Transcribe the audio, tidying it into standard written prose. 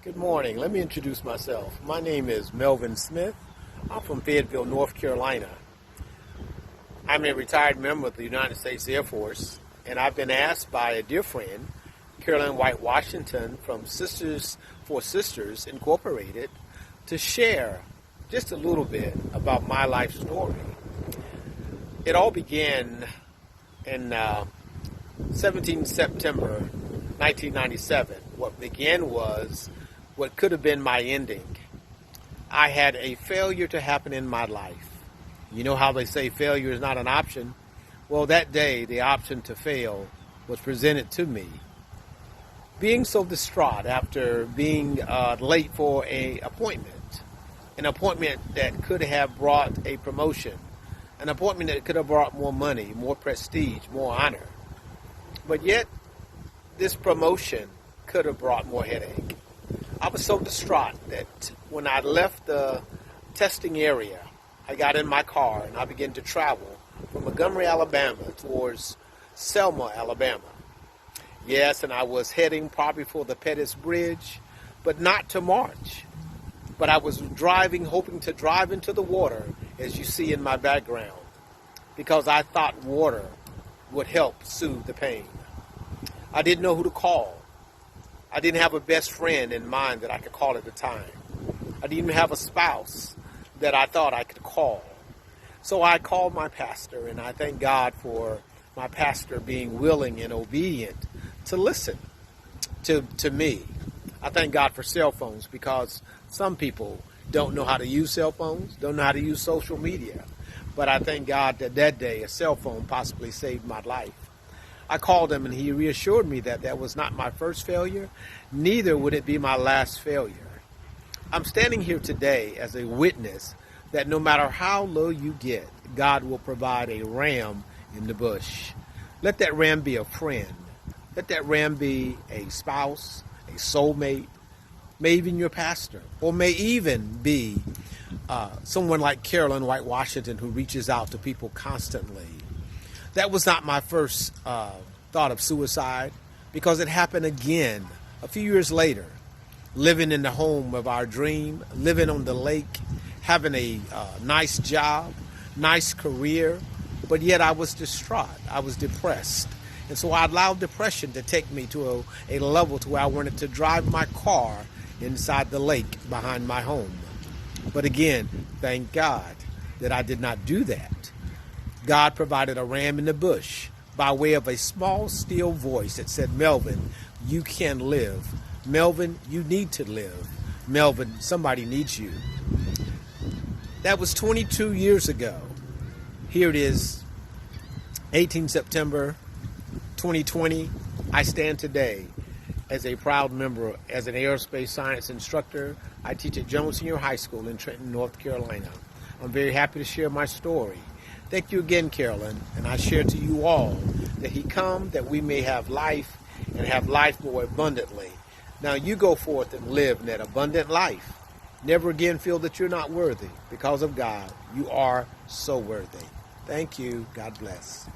Good morning. Let me introduce myself. My name is Melvin Smith. I'm from Fayetteville, North Carolina. I'm a retired member of the United States Air Force, and I've been asked by a dear friend, Carolyn White Washington from Sisters for Sisters Incorporated, to share just a little bit about my life story. It all began in 17 September 1997. What began was what could have been my ending. I had a failure to happen in my life. You know how they say failure is not an option? Well, that day, the option to fail was presented to me. Being so distraught after being late for an appointment that could have brought a promotion, an appointment that could have brought more money, more prestige, more honor. But yet, this promotion could have brought more headache. I was so distraught that when I left the testing area, I got in my car and I began to travel from Montgomery, Alabama towards Selma, Alabama. Yes, and I was heading probably for the Pettus Bridge, but not to march. But I was driving, hoping to drive into the water, as you see in my background, because I thought water would help soothe the pain. I didn't know who to call. I didn't have a best friend in mind that I could call at the time. I didn't even have a spouse that I thought I could call. So I called my pastor, and I thank God for my pastor being willing and obedient to listen to me. I thank God for cell phones, because some people don't know how to use cell phones, don't know how to use social media. But I thank God that that day a cell phone possibly saved my life. I called him and he reassured me that that was not my first failure, neither would it be my last failure. I'm standing here today as a witness that no matter how low you get, God will provide a ram in the bush. Let that ram be a friend. Let that ram be a spouse, a soulmate, may even your pastor, or may even be someone like Carolyn White Washington who reaches out to people constantly. That was not my first thought of suicide, because it happened again a few years later, living in the home of our dream, living on the lake, having a nice job, nice career, but yet I was distraught. I was depressed. And so I allowed depression to take me to a level to where I wanted to drive my car inside the lake behind my home. But again, thank God that I did not do that. God provided a ram in the bush by way of a small, still voice that said, Melvin, you can live. Melvin, you need to live. Melvin, somebody needs you. That was 22 years ago. Here it is, 18 September 2020. I stand today as a proud member, as an aerospace science instructor. I teach at Jones Senior High School in Trenton, North Carolina. I'm very happy to share my story. Thank you again, Carolyn, and I share to you all that he come that we may have life and have life more abundantly. Now you go forth and live in that abundant life. Never again feel that you're not worthy. Because of God, you are so worthy. Thank you. God bless.